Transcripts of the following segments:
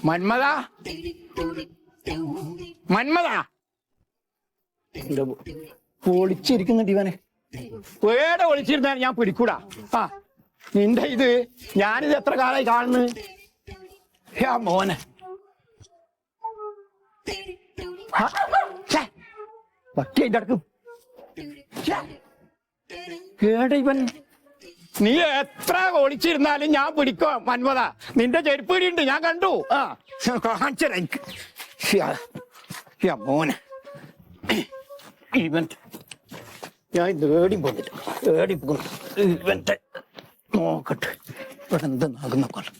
മന്മത മന്മത ഒളിച്ചിരിക്കുന്നുണ്ട് ഇവനെ. വേടെ ഒളിച്ചിരുന്നാൽ ഞാൻ പിടിക്കൂടാ. ആ നിന്റെ ഇത് ഞാനിത് എത്ര കാലമായി കാണുന്നു. മോനെ പട്ടി അതിന്റെ അടുക്കും കേട ഇവൻ. നീ എത്ര ഒളിച്ചിരുന്നാലും ഞാൻ പിടിക്കോ മന്മത. നിന്റെ ചെരുപ്പീടിയുണ്ട്, ഞാൻ കണ്ടു. ആ കാണിച്ചത് എനിക്ക്. മോനെ ഇവൻ ഞാൻ ഏടി പോന്നിട്ട് ഏടി പോകുന്നു. ഇവന്റെ നോക്കട്ടെ ഇവിടെ എന്തെന്നാകുന്ന കൊല്ലം.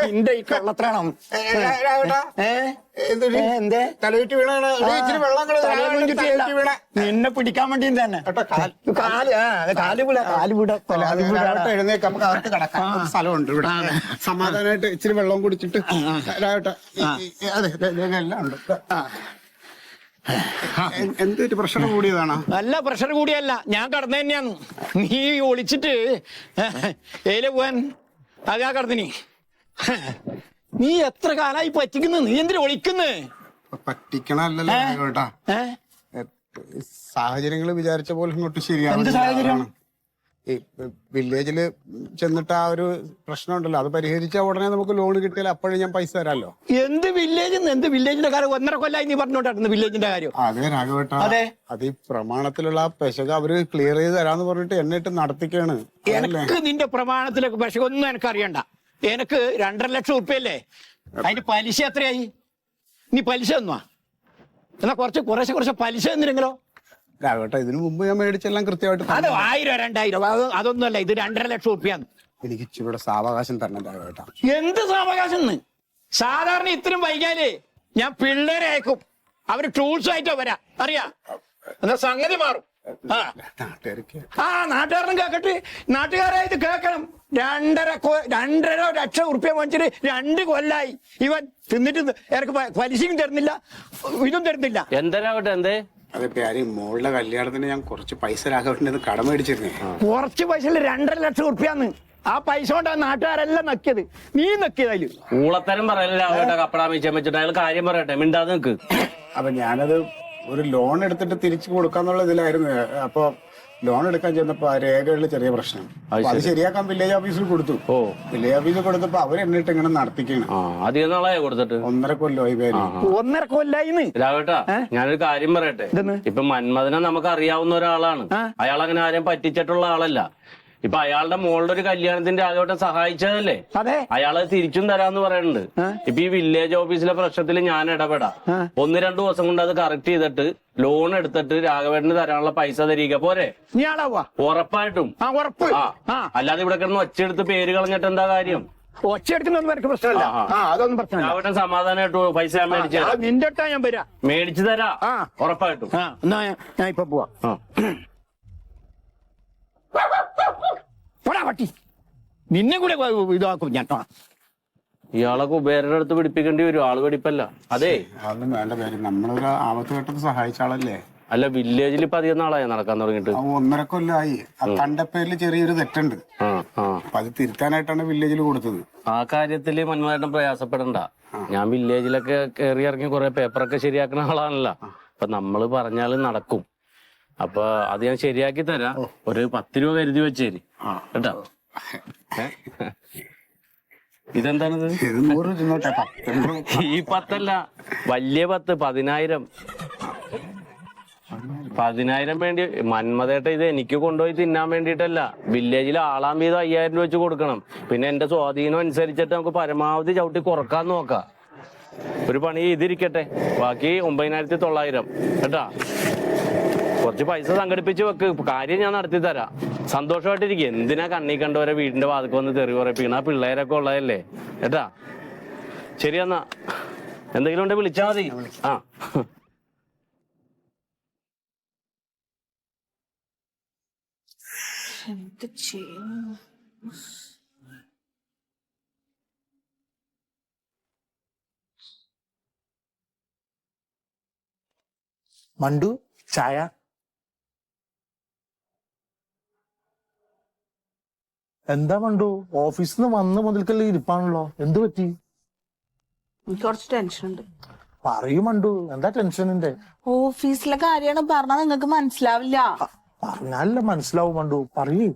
നിന്റെ ഈ കള്ളത്രണം നിന്നെ പിടിക്കാൻ വേണ്ടി തന്നെ സ്ഥലമുണ്ട് ഇവിടെ. സമാധാനമായിട്ട് ഇച്ചിരി വെള്ളം കുടിച്ചിട്ട് എല്ലാം ഉണ്ട്. എന്തൊരു പ്രഷർ കൂടിയതാണോ? നല്ല പ്രഷർ കൂടിയല്ല, ഞാൻ കടന്നു തന്നെയാന്ന്. നീ ഒളിച്ചിട്ട് ഏല പോവാൻ അതാ കടന്നിനി. നീ എത്ര കാലായി പറ്റിക്കുന്നു? നീ എന്തിനാ ഒളിക്കുന്നു? പറ്റിക്കണല്ലോ കേട്ടാ. സാഹചര്യങ്ങൾ വിചാരിച്ച പോലെ ഇങ്ങോട്ട് എന്ത് സാഹചര്യം? ഈ വില്ലേജില് ചെന്നിട്ട് ആ ഒരു പ്രശ്നം ഉണ്ടല്ലോ, അത് പരിഹരിച്ച ഉടനെ നമുക്ക് ലോൺ കിട്ടിയാൽ അപ്പോഴും ഞാൻ പൈസ തരാമല്ലോ. എന്ത് വില്ലേജ്? എന്ത് വില്ലേജിന്റെ കാര്യം? 1.5 കൊല്ലായി നീ പറഞ്ഞോണ്ടായിരുന്നു വില്ലേജിന്റെ കാര്യം. അതെ രാഘവേട്ട, അത് ഈ പ്രമാണത്തിലുള്ള ആ പെശക അവര് ക്ലിയർ ചെയ്ത് തരാന്ന് പറഞ്ഞിട്ട് എന്നിട്ട് നടത്തിക്കാണ്. എനിക്ക് നിന്റെ പ്രമാണത്തിലൊക്കെ പെശക ഒന്നും എനിക്ക് അറിയണ്ട. എനിക്ക് 2.5 ലക്ഷം ഉറുപ്പ്യല്ലേ, അതിന്റെ പലിശ എത്രയായി? നീ പലിശ തന്നുവാ? എന്നാ കുറച്ച് പലിശ തന്നില്ലെങ്കിലോ? രാഘവേട്ട, ഇതിനു മുമ്പ് ഞാൻ മേടിച്ചെല്ലാം കൃത്യമായിട്ട്. അത് 1000 2000 അതൊന്നുമല്ല, ഇത് 2.5 ലക്ഷം ഉറുപ്പ്യാന്ന്. എനിക്ക് ഇച്ചിരി സാവകാശം തരണം രാഘവേട്ട. എന്ത് സാവകാശം? സാധാരണ ഇത്രയും വൈകാലേ ഞാൻ പിള്ളേരെ അയക്കും, അവര് ടൂൾസ് ആയിട്ടോ വരാ, അറിയാ? എന്നാ സംഗതി മാറും. നാട്ടുകാരനും കേക്കട്ടെ, നാട്ടുകാരെ ഇത് കേക്കണം. 2.5 ലക്ഷം ഉറുപ്പ്യ മേടിച്ചിട്ട് 2 കൊല്ലായി ഇവൻ തിന്നിട്ട് എനിക്ക് പലിശയും തരുന്നില്ല, ഇതും തരുന്നില്ല. എന്തേ അതെ പ്യാരി, മോളുടെ കല്യാണത്തിന് ഞാൻ കുറച്ച് പൈസ രാഘവേട്ടന് കടം മേടിച്ചിരുന്നേ. കുറച്ച് പൈസ 2.5 ലക്ഷം ഉറുപ്പ്യാന്ന്. ആ പൈസ കൊണ്ടാ നാട്ടുകാരെല്ലാം നക്കിയത്. നീ നക്കിയതായാലും ഊളത്തരം പറയല്ലേ രാഘവേട്ട. കപ്പടാ മീച്ചാൻ വെച്ചിട്ട് അയാൾ കാര്യം പറയട്ടെ, മിണ്ടാതെ നിക്ക്. അപ്പൊ ഞാനത് ഒരു ലോൺ എടുത്തിട്ട് തിരിച്ചു കൊടുക്കാന്നുള്ള ഇതിലായിരുന്നു. അപ്പൊ ലോൺ എടുക്കാൻ ചെന്നപ്പോ ആ രേഖകളിൽ ചെറിയ പ്രശ്നം. അത് ശരിയാക്കാൻ വില്ലേജ് ഓഫീസിൽ കൊടുത്തു. വില്ലേജ് ഓഫീസിൽ കൊടുത്തപ്പോ അവരെന്നിട്ട് ഇങ്ങനെ നടത്തിക്കണം. അധികം നാളായി കൊടുത്തിട്ട്? 1.5 കൊല്ലമായി പേര്. 1.5 കൊല്ലായി. രാഘവേട്ടാ, ഞാനൊരു കാര്യം പറയട്ടെ. ഇപ്പൊ മന്മഥനെ നമുക്ക് അറിയാവുന്ന ഒരാളാണ്. അയാൾ അങ്ങനെ ആരെയും പറ്റിച്ചിട്ടുള്ള ആളല്ല. ഇപ്പൊ അയാളുടെ മോളുടെ ഒരു കല്യാണത്തിന്റെ രാഘവേട്ടൻ സഹായിച്ചതല്ലേ, അയാള് തിരിച്ചും തരാന്ന് പറയുന്നുണ്ട്. ഇപ്പൊ ഈ വില്ലേജ് ഓഫീസിലെ പ്രശ്നത്തിൽ ഞാൻ ഇടപെടാം. 1-2 ദിവസം കൊണ്ട് അത് കറക്റ്റ് ചെയ്തിട്ട് ലോൺ എടുത്തിട്ട് രാഘവേട്ടന് തരാനുള്ള പൈസ തരിക പോരെ? ഉറപ്പായിട്ടും. അല്ലാതെ ഇവിടെ കിടന്ന് ഒച്ചയെടുത്ത് പേര് കളഞ്ഞിട്ട് എന്താ കാര്യം? രാഘവേട്ടൻ സമാധാനമായിട്ട് പൈസ ഞാൻ മേടിച്ചു മേടിച്ചു തരാ, ഉറപ്പായിട്ടും. ഞാൻ ഇപ്പൊ പോവാ. പട്ടി നിന്നെ കൂടെ ഇതാക്കും ഞാൻ. ഇയാളെ കുബേരയുടെ അടുത്ത് പിടിപ്പിക്കേണ്ടി വരും, ആള് പിടിപ്പല്ല. അതെ, അതൊന്നും വേണ്ട പേര്, നമ്മളൊരു ആപത്ത് ഘട്ടത്തിൽ സഹായിച്ച ആളല്ലേ. അല്ല, വില്ലേജിൽ ഇപ്പൊ അധികം നാളായി നടക്കാൻ തുടങ്ങിയിട്ട്? 1.5 കൊല്ലമായി. കണ്ടപ്പേരിൽ ചെറിയൊരു തെറ്റുണ്ട്, അപ്പൊ അത് തിരുത്താനായിട്ടാണ് വില്ലേജിൽ കൊടുത്തത്. ആ കാര്യത്തില് മന്മഥേട്ടൻ പ്രയാസപ്പെടണ്ട. ഞാൻ വില്ലേജിലൊക്കെ കയറി ഇറങ്ങി കുറെ പേപ്പറൊക്കെ ശരിയാക്കുന്ന ആളാണല്ലോ. അപ്പൊ നമ്മള് പറഞ്ഞാല് നടക്കും. അപ്പൊ അത് ഞാൻ ശരിയാക്കി തരാം. ഒരു 10 രൂപ കരുതി വെച്ചേരി കേട്ടോ. ഇതെന്താണിത്? ഈ 10 അല്ല, വലിയ 10, 10,000. 10,000 വേണ്ടി മന്മഥേട്ട. ഇത് എനിക്ക് കൊണ്ടുപോയി തിന്നാൻ വേണ്ടിയിട്ടല്ല, വില്ലേജിൽ ആളാൻ വീതം 5,000 രൂപ വെച്ച് കൊടുക്കണം. പിന്നെ എന്റെ സ്വാധീനം അനുസരിച്ചിട്ട് നമുക്ക് പരമാവധി ചവിട്ടി കുറക്കാൻ നോക്കാം. ഒരു പണി ഇതിരിക്കട്ടെ, ബാക്കി 9,900 കേട്ടാ. കുറച്ച് കുറച്ച് പൈസ സംഘടിപ്പിച്ച് വെക്ക്. കാര്യം ഞാൻ നടത്തി തരാം. സന്തോഷമായിട്ടിരിക്കും. എന്തിനാ കണ്ണി കണ്ടവരെ വീടിന്റെ വാതിക്ക് വന്ന് തെറി പറയിപ്പിക്കണം? ആ പിള്ളേരൊക്കെ ഉള്ളതല്ലേ ഏട്ടാ. ശരി എന്നാ, എന്തെങ്കിലും ഉണ്ടെങ്കിൽ വിളിച്ചാ മതി. ആ എന്ത് ചെയ്യും? മണ്ടു ചായ. എന്താ മണ്ടു, ഓഫീസിൽ നിന്ന് വന്ന് മുതൽക്കല്ലേ ഇരിപ്പാണല്ലോ, എന്ത് പറ്റി? എനിക്ക് കുറച്ച് ടെൻഷൻ ഉണ്ട്. പറയൂ മണ്ടു, എന്താ ടെൻഷനിന്റെ? ഓഫീസിലെ കാര്യമാണ് പറഞ്ഞാൽ നിങ്ങൾക്ക് മനസ്സിലാവില്ല. പറഞ്ഞാലല്ലേ മനസ്സിലാവും മണ്ടു, പറയൂ.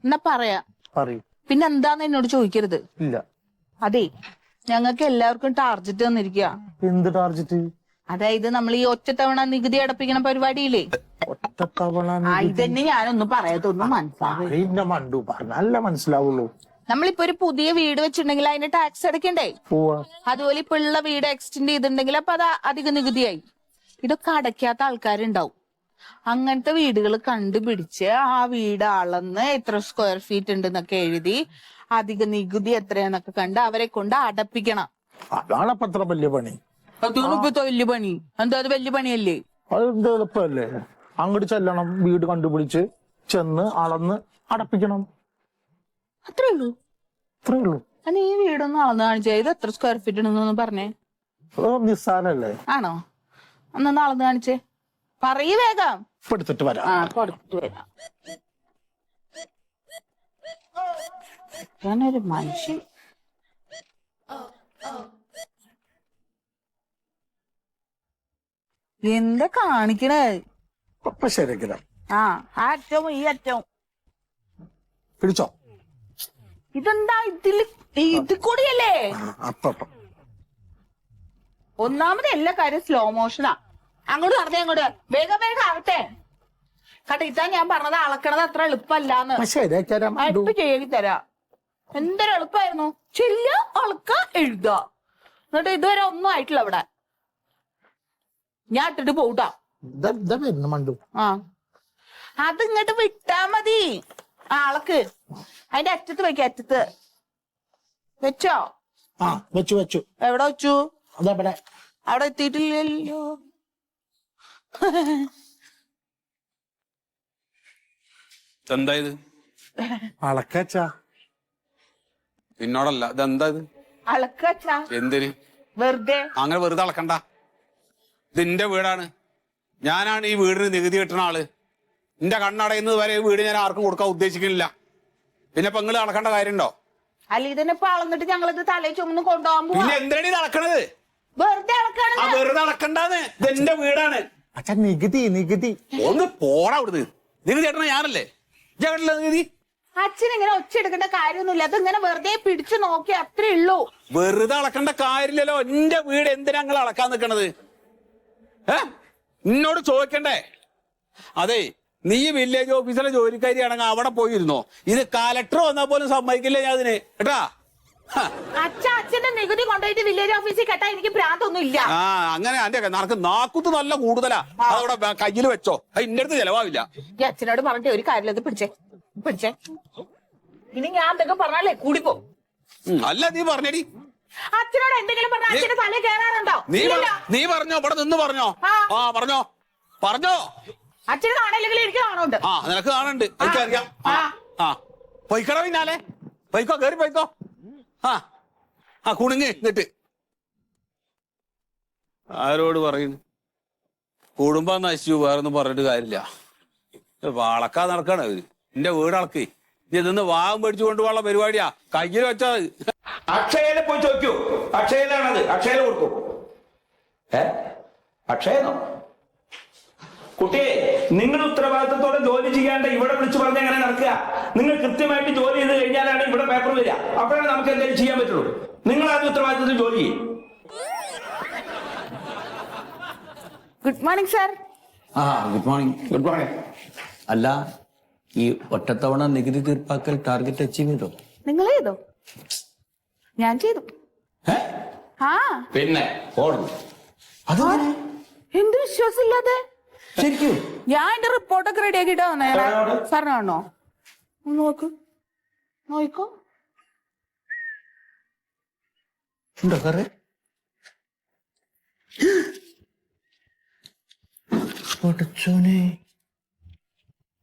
എന്നാ പറയാ. പറയൂ. പിന്നെ എന്താന്ന് എന്നോട് ചോദിക്കരുത്. ഇല്ല. അതെ, ഞങ്ങൾക്ക് എല്ലാവർക്കും ടാർജറ്റ് തന്നിരിക്കുക. എന്ത് ടാർജറ്റ്? അതായത് നമ്മൾ ഈ ഒറ്റത്തവണ നികുതി അടപ്പിക്കണ പരിപാടിയില്ലേ, ഒറ്റത്തവണ ഇതന്നെ ഞാനൊന്നും പറയാതൊന്നും മനസ്സിലാവില്ല. മണ്ടു, പറഞ്ഞാലല്ലേ മനസ്സിലാവുള്ളൂ. നമ്മളിപ്പോ ഒരു പുതിയ വീട് വെച്ചിട്ടുണ്ടെങ്കിൽ അതിന്റെ ടാക്സ് അടയ്ക്കണ്ടേ? അതുപോലെ ഇപ്പൊ ഉള്ള വീട് എക്സ്റ്റെൻഡ് ചെയ്തിട്ടുണ്ടെങ്കിൽ അപ്പൊ അത് അധിക നികുതിയായി. ഇതൊക്കെ അടയ്ക്കാത്ത ആൾക്കാരുണ്ടാവും. അങ്ങനത്തെ വീടുകൾ കണ്ടുപിടിച്ച് ആ വീട് അളന്ന് എത്ര സ്ക്വയർ ഫീറ്റ് ഉണ്ട് എന്നൊക്കെ എഴുതി അധിക നികുതി എത്രയാന്നൊക്കെ കണ്ട് അവരെ കൊണ്ട് അടപ്പിക്കണം. അതാണപ്പോ അത്ര വലിയ പണി. അതൊന്നും ഇപ്പൊ വലിയ പണി. എന്താ അത് വലിയ പണിയല്ലേ? അത് എളുപ്പല്ലേ? അങ്ങോട്ട് ചെല്ലണം, വീട് കണ്ടുപിടിച്ച് ചെന്ന് അളന്ന് അടപ്പിക്കണം. അത്രേ ഉള്ളൂ. അത്രേ ഉള്ളൂ. അന്ന് ഈ വീടൊന്നും അളന്ന് കാണിച്ചാ ഇത് എത്ര സ്ക്വയർ ഫീറ്റ് ഉണ്ടെന്നൊന്ന് പറഞ്ഞേ. നിസ്സാരല്ലേ? ആണോ? അന്നൊന്ന് അളന്ന് കാണിച്ചേ. പറയൂ വേഗം. എടുത്തിട്ട് വരാം. ആ, കൊടുത്തു വരാം. ഞാനൊരു മനുഷ്യൻ. എന്താ കാണിക്കണേ? അപ്പൊ ശരിയാക്കില്ല. ആ അറ്റവും ഈ അറ്റവും പിടിച്ചോ. ഇതെന്താ ഇത് കൂടിയല്ലേ? അപ്പം ഒന്നാമത് എല്ലാ കാര്യം സ്ലോ മോഷനാ. അങ്ങോട്ട് നടന്നേ, അങ്ങോട്ട് വേഗം വേഗം ആവട്ടെ. കേട്ടോ, ഇതാ ഞാൻ പറഞ്ഞത് അളക്കണത് അത്ര എളുപ്പമല്ലാന്ന്. ഇപ്പൊ ചെയ്യി തരാ. എന്തൊരു എളുപ്പമായിരുന്നു. ചെല്ല, അളക്ക, എഴുതുക. എന്നിട്ട് ഇതുവരെ ഒന്നും ആയിട്ടില്ല അവിടെ. ഞാൻ ഇട്ടിട്ട് പോട്ടാ. മണ്ടു, ആ, അത് ഇങ്ങോട്ട് വിട്ടാ മതി. ആ, അളക്ക് അതിന്റെ അറ്റത്ത് വെക്ക. അറ്റത്ത് വെച്ചോ? ആ, വെച്ചു വെച്ചു. എവിടെ വെച്ചു? അതവിടെ. അവിടെ എത്തിയിട്ടില്ലല്ലോ. എന്താ ഇത്? അളക്കാച്ചാ. എന്നോടല്ല, ഇതെന്താ ഇത്? അളക്കാച്ചാ. എന്തിന്? വെറുതെ. അങ്ങനെ വെറുതെ അളക്കണ്ട. ഇതിന്റെ വീടാണ്. ഞാനാണ് ഈ വീടിന് നികുതി കിട്ടുന്ന ആള്. എന്റെ കണ്ണടയുന്നത് വരെ ഈ വീട് ഞാൻ ആർക്കും കൊടുക്കാൻ ഉദ്ദേശിക്കുന്നില്ല. പിന്നെ ഇപ്പൊ നിങ്ങൾ അളക്കേണ്ട കാര്യമുണ്ടോ? അല്ല, ഇതിനിപ്പോ അളന്നിട്ട് ഞങ്ങളിത് തലയിൽ ചുമന്ന് കൊണ്ടുപോകാൻ പോവാ. പിന്നെ എന്തിനാണ് ഇത് അളക്കണത്? വെറുതെ അളക്കാണ്. ആ, വെറുതെ അളക്കണ്ടാന്ന്. ഇതെന്റെ വീടാണ്. അച്ഛാ, നികുതി. ഒന്ന് പോടാ അവിടുന്ന്. നികുതി ചേട്ടന ഞാനല്ലേ? ചേട്ടല്ല നികുതി. അച്ഛൻ ഇങ്ങനെ ഒച്ച എടുക്കേണ്ട കാര്യമൊന്നുമില്ല. അത് ഇങ്ങനെ വെറുതെ പിടിച്ചു നോക്കി അത്രേ ഉള്ളൂ. വെറുതെ അളക്കേണ്ട കാര്യമില്ലല്ലോ. എന്റെ വീട് എന്തിനാ നിങ്ങൾ അളക്കാൻ നിക്കണത്? എന്നോട് ചോദിക്കണ്ടേ? അതെ, നീ വില്ലേജ് ഓഫീസിലെ ജോലിക്കാരിയാണെങ്കിൽ അവിടെ പോയിരുന്നോ? ഇത് കലക്ടർ വന്നാൽ പോലും സമ്മതിക്കില്ല ഞാൻ അതിന്, കേട്ടാ. അച്ഛന്റെ നികുതി കൊണ്ടുപോയിട്ട് വില്ലേജ് ഓഫീസിൽ കേട്ടാ എനിക്ക് ഭ്രാന്തൊന്നും ഇല്ല. ആ, അങ്ങനെ എന്റെ നിനക്ക് നാക്കുത്ത് നല്ല കൂടുതലാ. അതവിടെ കയ്യിൽ വെച്ചോ, അത് ഇന്റെ അടുത്ത് ചെലവാവില്ല. ഈ അച്ഛനോട് പറഞ്ഞിട്ട് ഒരു കാര്യമില്ല. ഇത് പിടിച്ചേ. ഇനി ഞാൻ എന്തൊക്കെ പറഞ്ഞാലേ കൂടിപ്പോ. അല്ല, നീ പറഞ്ഞടി. അച്ഛനോട് എന്തെങ്കിലും പറഞ്ഞാൽ അച്ഛന്റെ തല കയറാറുണ്ടോ? നീ പറഞ്ഞോ, ഇവിടെ നിന്ന് പറഞ്ഞോ. ആ, പറഞ്ഞോ. അച്ഛന് കാണയില്ലെങ്കിൽ എനിക്ക് കാണുന്നുണ്ട്. ആ, നിനക്ക് കാണുന്നുണ്ട്, എനിക്കറിയാം. ആ, പൊയ്ക്കട പിന്നാലെ. പൊയ്ക്കോ, കേറി പൊയ്ക്കോ. ആ, കുണുങ്ങ് എന്നിട്ട്. ആരോട് പറയുന്നു? കുടുംബം നശിച്ചു, വേറൊന്നും പറഞ്ഞിട്ട് കാര്യമില്ല. അളക്കാതെ നടക്കാണ് അവര്. എന്റെ വീട് അളക്കി. നീ ഇതൊന്ന് വാഗം മേടിച്ചു കൊണ്ടുപോകാനുള്ള പരിപാടിയാ. കയ്യിൽ വെച്ചാൽ അക്ഷയയില് പോയി ചോദിക്കൂ. അക്ഷയയിലാണത്. അക്ഷയയിൽ കൊടുക്കൂ. അക്ഷയനോ? കുട്ടിയെ, നിങ്ങൾ ഉത്തരവാദിത്തത്തോടെ ജോലി ചെയ്യാണ്ട് ഇവിടെ വിളിച്ചു പറഞ്ഞ എങ്ങനെ നടക്കുക? നിങ്ങൾ കൃത്യമായിട്ട് ജോലി ചെയ്ത് കഴിഞ്ഞാലാണ് ഇവിടെ പേപ്പർ വരിക. അപ്പോഴാണ് നമുക്ക് എന്തെങ്കിലും ചെയ്യാൻ പറ്റുള്ളൂ. നിങ്ങൾ ആദ്യം ഉത്തരവാദിത്തത്തിൽ ജോലി ചെയ്യും. Good morning sir. Good morning. Good morning. അല്ല, ഈ ഒറ്റത്തവണ നികുതി തീർപ്പാക്കൽ ടാർഗറ്റ് അച്ചീവ് ചെയ്തോ? നിങ്ങൾ ചെയ്തോ? ഞാൻ ചെയ്തു. പിന്നെ എന്ത് വിശ്വാസമില്ലാതെ? ശരിക്കും ഞാൻ എന്റെ റിപ്പോർട്ടൊക്കെ റെഡി ആക്കിട്ടാ വന്നേ സാറിന് കാണോ നോക്ക് നോക്കോ ഉണ്ടോ സാറേ?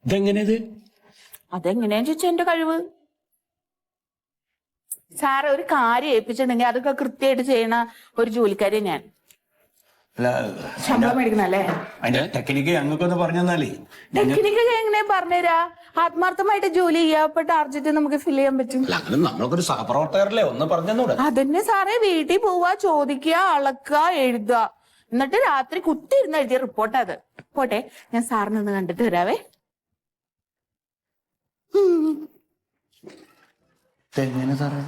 ഇതെങ്ങനെയത്? അതെങ്ങനെയാന്ന് ചോദിച്ചാ എന്റെ കഴിവ്. സാറ് ഒരു കാര്യം ഏൽപ്പിച്ചിട്ടുണ്ടെങ്കിൽ അതൊക്കെ കൃത്യമായിട്ട് ചെയ്യണ ഒരു ജോലിക്കാരിയാ ഞാൻ. ശമ്പളം മേടിക്കണല്ലേ? അതിന്റെ ടെക്നിക്ക് ഞങ്ങൾക്കൊന്ന് പറഞ്ഞു തന്നാലേ. ടെക്നിക്ക് എങ്ങനെ പറഞ്ഞുതരാ? ആത്മാർത്ഥമായിട്ട് ജോലി ചെയ്യാ, അപ്പൊ ടാർജറ്റ് നമുക്ക് ഫിൽ ചെയ്യാൻ പറ്റും. അങ്ങനെ നമ്മളൊക്കെ സഹപ്രവർത്തകരല്ലേ, ഒന്ന് പറഞ്ഞൂടെ? അതന്നെ സാറേ, വീട്ടിൽ പോവാ, ചോദിക്കുക, അളക്കുക, എഴുതുക, എന്നിട്ട് രാത്രി കുത്തിയിരുന്ന് എഴുതിയ റിപ്പോർട്ട് അത്. പോട്ടെ, ഞാൻ സാറിനൊന്ന് കണ്ടിട്ട് വരാവേ. എങ്ങനെ സാറേ?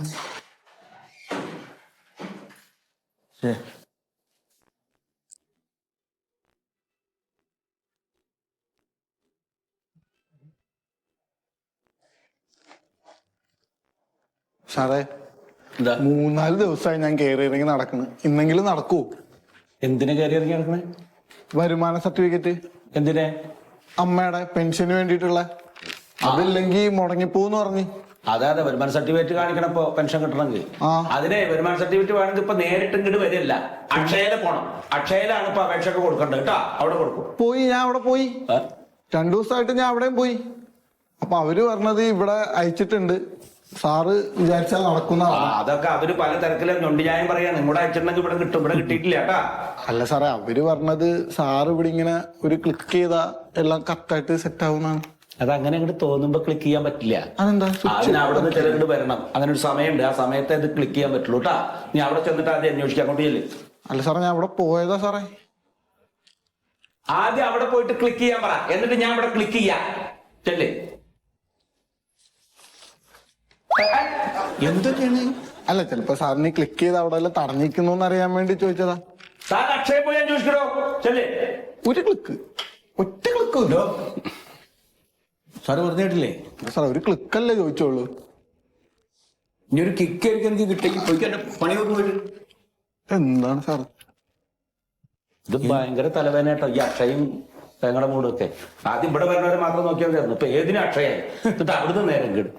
സാറേ, 3-4 ദിവസമായി ഞാൻ കയറി ഇറങ്ങി നടക്കുന്നു. ഇന്നെങ്കിലും നടക്കൂ. എന്തിനാ കയറി ഇറങ്ങി നടക്കണേ? വരുമാന സർട്ടിഫിക്കറ്റ്. എന്തിനാ? അമ്മയുടെ പെൻഷന് വേണ്ടിയിട്ടുള്ള. അതില്ലെങ്കിൽ മുടങ്ങിപ്പോന്ന് പറഞ്ഞു. അതെ വരുമാന സർട്ടിഫിക്കറ്റ് കാണിക്കണപ്പോ പെൻഷൻ കിട്ടണമെങ്കിൽ. അതിനെ വരുമാന സർട്ടിഫിക്കറ്റ് വേണമെങ്കിൽ ഇപ്പൊ നേരിട്ട് ഇങ്ങോട്ട് വരില്ല, അക്ഷയയില് പോണം. അക്ഷയയിലാണ് ഇപ്പൊ അപേക്ഷ ഒക്കെ കൊടുക്കേണ്ടത് കേട്ടോ. അവിടെ കൊടുക്കും. ഞാൻ അവിടെ പോയി 2 ദിവസമായിട്ട് ഞാൻ അവിടെയും പോയി. അപ്പൊ അവര് പറഞ്ഞത് ഇവിടെ അയച്ചിട്ടുണ്ട്, സാറ് വിചാരിച്ചാൽ നടക്കുന്ന. അതൊക്കെ അവര് പല തരത്തിലും ഞൊണ്ടിയായും പറയാണ്. ഇവിടെ അയച്ചിട്ടുണ്ടെങ്കിൽ ഇവിടെ കിട്ടും, ഇവിടെ കിട്ടിയിട്ടില്ല കേട്ടാ. അല്ല സാറേ, അവര് പറഞ്ഞത് സാറ് ഇവിടെ ഇങ്ങനെ ഒരു ക്ലിക്ക് ചെയ്താ എല്ലാം കറക്റ്റായിട്ട് സെറ്റ് ആവുന്നതാണ്. അതങ്ങനെ അങ്ങോട്ട് തോന്നുമ്പോ ക്ലിക്ക് ചെയ്യാൻ പറ്റില്ല. അതെന്താ? അതിന് അവിടെ നിന്ന് ചിലങ്ങോട്ട് വരണം. അങ്ങനെ ഒരു സമയമുണ്ട്, ആ സമയത്ത് ഇത് ക്ലിക്ക് ചെയ്യാൻ പറ്റുള്ളൂ കേട്ടാ. നീ അവിടെ ചെന്നിട്ട് ആദ്യം അന്വേഷിക്കാൻ കൊണ്ട് ചെല്ലേ. അല്ല സാറേ, ഞാൻ അവിടെ പോയതാ സാറേ. ആദ്യം അവിടെ പോയിട്ട് ക്ലിക്ക് ചെയ്യാൻ പറ, എന്നിട്ട് ഞാൻ ഇവിടെ ക്ലിക്ക് ചെയ്യാം. ചെല്ലേ. എന്തൊക്കെയാണ്? അല്ല, ചിലപ്പോ സാറിന് ക്ലിക്ക് ചെയ്ത് അവിടെ എല്ലാം തടഞ്ഞിരിക്കുന്നു അറിയാൻ വേണ്ടി ചോദിച്ചതാ. സാർ അക്ഷയ പോയി അന്വേഷിക്കണോ? ചെല്ലേ. ഒരു ക്ലിക്ക്, ഒറ്റ ക്ലിക്കല്ലോ സാറ് പറഞ്ഞിട്ടില്ലേ? സാർ, ഒരു ക്ലിക്കല്ലേ ചോദിച്ചോളൂ. ഇനി ഒരു കിക്ക് ആയിരിക്കും എനിക്ക് കിട്ടിയെങ്കിൽ പോയി എന്റെ പണി നോക്കി പോയിട്ട്. എന്താണ് സാർ ഇത്? ഭയങ്കര തലവേദന കേട്ടോ ഈ അക്ഷയും പെങ്ങളുടെ മൂടും ഒക്കെ. ആദ്യം ഇവിടെ വരുന്നവരെ മാത്രം നോക്കിയാൽ മതിയായിരുന്നു. ഇപ്പൊ ഏതിനും അക്ഷയായി. എന്നിട്ട് അവിടുന്ന് നേരം കേട്.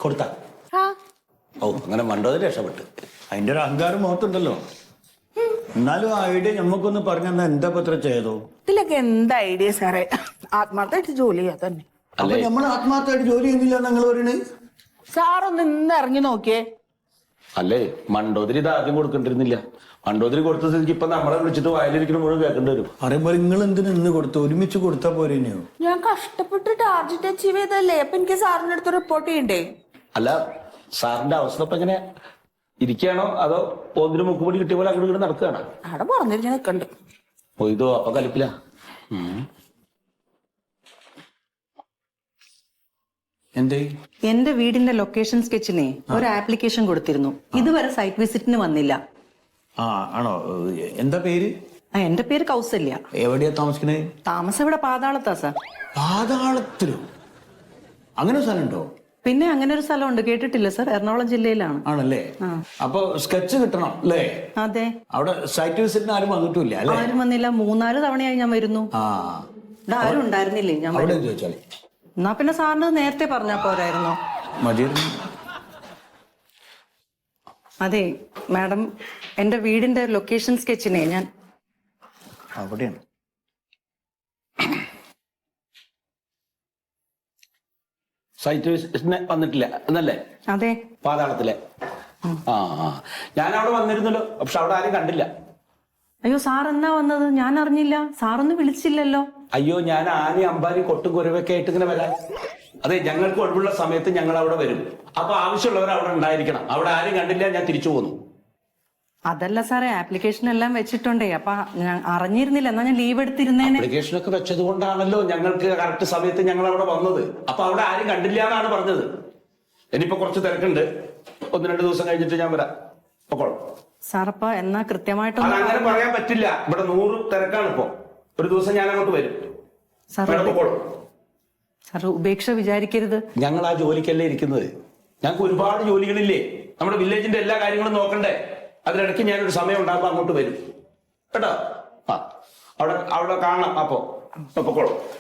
കൊടുത്ത ഓ അങ്ങനെ മണ്ടോതിൽ രക്ഷപ്പെട്ട്. അതിന്റെ ഒരു അഹങ്കാരം മുഖത്തുണ്ടല്ലോ. എന്നാലും ആ ഐഡിയ ഞമ്മക്കൊന്ന് പറഞ്ഞാ എന്താ പത്ര ചെയ്തോ? ഇതിലൊക്കെ എന്താ ഐഡിയ സാറേ? ആത്മാർത്ഥമായിട്ട് ജോലി ചെയ്യാ തന്നെ. അപ്പൊ നമ്മൾ ആത്മാർത്ഥമായിട്ട് ജോലി ചെയ്യുന്നില്ല നിങ്ങൾ പറയുന്നത്? സാറൊന്ന് ഇന്ന് ഇറങ്ങി നോക്കിയേ. അല്ലേ, മണ്ടോതിരി ഇത് ആദ്യം കൊടുക്കണ്ടിരുന്നില്ല. മണ്ടോതിരി കൊടുത്ത സ്ഥിതിക്ക് ഇപ്പൊ നമ്മളെ വിളിച്ചിട്ട് വയലിരിക്കണ മുഴുവൻ കേൾക്കേണ്ടി വരും. പറയുമ്പോ നിങ്ങൾ എന്തിനു ഇന്ന് കൊടുത്തു? ഒരുമിച്ച് കൊടുത്താ പോരെയോ? ഞാൻ കഷ്ടപ്പെട്ട് ടാർജറ്റ് അച്ചീവ് ചെയ്തല്ലേ, അപ്പൊ എനിക്ക് സാറിന്റെ അടുത്ത് റിപ്പോർട്ട് ചെയ്യണ്ടേ? അല്ല, സാറിന്റെ അവസ്ഥ ഇപ്പൊ എങ്ങനെ ഇരിക്കുകയാണോ അതോ ഒന്നിനും മുക്കുപൊടി കിട്ടിയ പോലെ അങ്ങോട്ട് ഇങ്ങോട്ട് നടക്കുകയാണോ? അവിടെ പറഞ്ഞിരിക്കാൻ നിക്കണ്ട്. ഓ ഇതോ അപ്പൊ കലിപ്പില്ല. എന്തേ? എന്റെ വീടിന്റെ ലൊക്കേഷൻ സ്കെച്ചിനെ ഒരു ആപ്ലിക്കേഷൻ കൊടുത്തിരുന്നു. ഇതുവരെ സൈറ്റ് വിസിറ്റിന് വന്നില്ല. ആ ആണോ? എന്താ പേര്? എന്റെ പേര് കൗസല്യ. എവിടെയാ താമസിക്കണേ? താമസം ഇവിടെ പാതാളത്താ സാർ. പാതാളത്തിലോ? അങ്ങനെ ഒരു സ്ഥലം ഉണ്ടോ? പിന്നെ അങ്ങനെ ഒരു സ്ഥലമുണ്ട്, കേട്ടിട്ടില്ല സാർ? എറണാകുളം ജില്ലയിലാണ്. ആണല്ലേ? അപ്പൊ സ്കെച്ച് കിട്ടണം അല്ലേ? അതെ. അവിടെ സൈറ്റ് വിസിറ്റിന് ആരും വന്നിട്ടില്ല അല്ലേ? ആരും വന്നില്ല. 3-4 തവണയായി ഞാൻ വരുന്നു. ഇവിടെ ആരും ഉണ്ടായിരുന്നില്ലേ? ഞാൻ അവിടെ ചോദിച്ചാലേ. എന്നാ പിന്നെ സാറിന് നേരത്തെ പറഞ്ഞാ പോരായിരുന്നോ? മതിയായിരുന്നു. അതെ മാഡം, എന്റെ വീടിന്റെ ലൊക്കേഷൻ സ്കെച്ചിനെ ഞാൻ അവിടെയാണ്. സൈറ്റ് വിസിറ്റിന് വന്നിട്ടില്ല എന്നല്ലേ? അതെ. പാതാളത്തിലെ. ഞാൻ അവിടെ വന്നിരുന്നല്ലോ, പക്ഷെ അവിടെ ആരും കണ്ടില്ല. അയ്യോ, സാർ എന്നാ വന്നത്? ഞാൻ അറിഞ്ഞില്ല. സാറൊന്നും വിളിച്ചില്ലല്ലോ. അയ്യോ, ഞാൻ ആനയും അമ്പാരി കൊട്ടും കുരുവൊക്കെ ആയിട്ട് ഇങ്ങനെ വരാം. അതെ, ഞങ്ങൾക്ക് ഒഴിവുള്ള സമയത്ത് ഞങ്ങൾ അവിടെ വരും. അപ്പൊ ആവശ്യമുള്ളവർ അവിടെ ഉണ്ടായിരിക്കണം. അവിടെ ആരും കണ്ടില്ല, ഞാൻ തിരിച്ചു പോന്നു. അതല്ല സാറേ, ആപ്ലിക്കേഷൻ എല്ലാം വെച്ചിട്ടുണ്ടേ. അപ്പൊ ഞാൻ അറിഞ്ഞിരുന്നില്ല. എന്നാ ഞാൻ ലീവ് എടുത്തിരുന്നേനെ. ആപ്ലിക്കേഷനൊക്കെ വെച്ചത് കൊണ്ടാണല്ലോ ഞങ്ങൾക്ക് കറക്റ്റ് സമയത്ത് ഞങ്ങൾ അവിടെ വന്നത്. അപ്പൊ അവിടെ ആരും കണ്ടില്ല എന്നാണ് പറഞ്ഞത്. ഇനിയിപ്പോ കുറച്ച് തിരക്കുണ്ട്, 1-2 ദിവസം കഴിഞ്ഞിട്ട് ഞാൻ വരാം. പൊക്കോളൂ സാർ. അപ്പൊ എന്നാ കൃത്യമായിട്ടൊന്നും അങ്ങനെ പറയാൻ പറ്റില്ല. ഇവിടെ 100 തിരക്കാണ് ഇപ്പൊ. ഒരു ദിവസം ഞാൻ അങ്ങോട്ട് വരും. സാർ ഉപേക്ഷ വിചാരിക്കരുത്. ഞങ്ങൾ ആ ജോലിക്കല്ലേ ഇരിക്കുന്നത്. ഞങ്ങൾക്ക് ഒരുപാട് ജോലികളില്ലേ, നമ്മുടെ വില്ലേജിന്റെ എല്ലാ കാര്യങ്ങളും നോക്കണ്ടേ. അതിനിടയ്ക്ക് ഞാനൊരു സമയം ഉണ്ടാകുമ്പോൾ അങ്ങോട്ട് വരും കേട്ടോ. ആ അവിടെ കാണണം. അപ്പൊ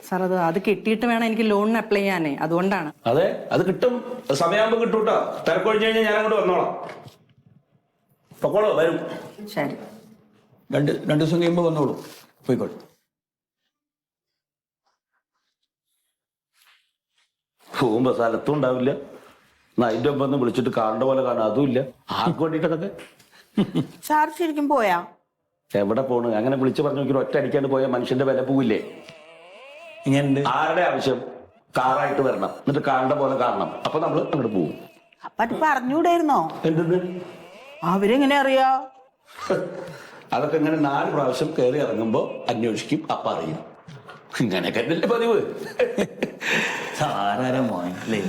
സാർ അത് കിട്ടിയിട്ട് വേണം എനിക്ക് ലോണിന് അപ്ലൈ ചെയ്യാനേ, അതുകൊണ്ടാണ്. അതെ, അത് കിട്ടും, സമയമാകുമ്പോ കിട്ടും കേട്ടോ. തിരക്കൊഴിഞ്ഞു കഴിഞ്ഞാൽ ഞാൻ അങ്ങോട്ട് വന്നോളാം. പൊക്കോളൂ, വരും. ശരി, രണ്ട് ദിവസം കഴിയുമ്പോൾ വന്നോളൂ, പോയിക്കോട്ടെ. പോകുമ്പോ സ്ഥലത്തും ഉണ്ടാവില്ല, അതിന്റെ ഒപ്പം ഒന്ന് വിളിച്ചിട്ട് കാണേണ്ട പോലെ കാണാം, അതുമില്ല. ആർക്ക് വേണ്ടിയിട്ടൊക്കെ സാർ ശരിക്കും പോയാ? എവിടെ പോണ്? അങ്ങനെ വിളിച്ചു പറഞ്ഞു നോക്കി ഒറ്റ അടിക്കാണ്ട് പോയ മനുഷ്യന്റെ വില പോവില്ലേ? ഇങ്ങനെ ആരുടെ ആവശ്യം? കാറായിട്ട് വരണം, എന്നിട്ട് കാണേണ്ട പോലെ കാണണം, അപ്പൊ നമ്മൾ അങ്ങോട്ട് പോകും. അപ്പൊ അത് പറഞ്ഞുകൂടായിരുന്നോ? എന്തെന്ന്? അവരെങ്ങനെ അറിയാ? അതൊക്കെ ഇങ്ങനെ 4 പ്രാവശ്യം കയറി ഇറങ്ങുമ്പോ അന്വേഷിക്കും, അപ്പൊ അറിയും. ഇങ്ങനെയൊക്കെ പതിവ്. സാരാര മോനെ അല്ലേ?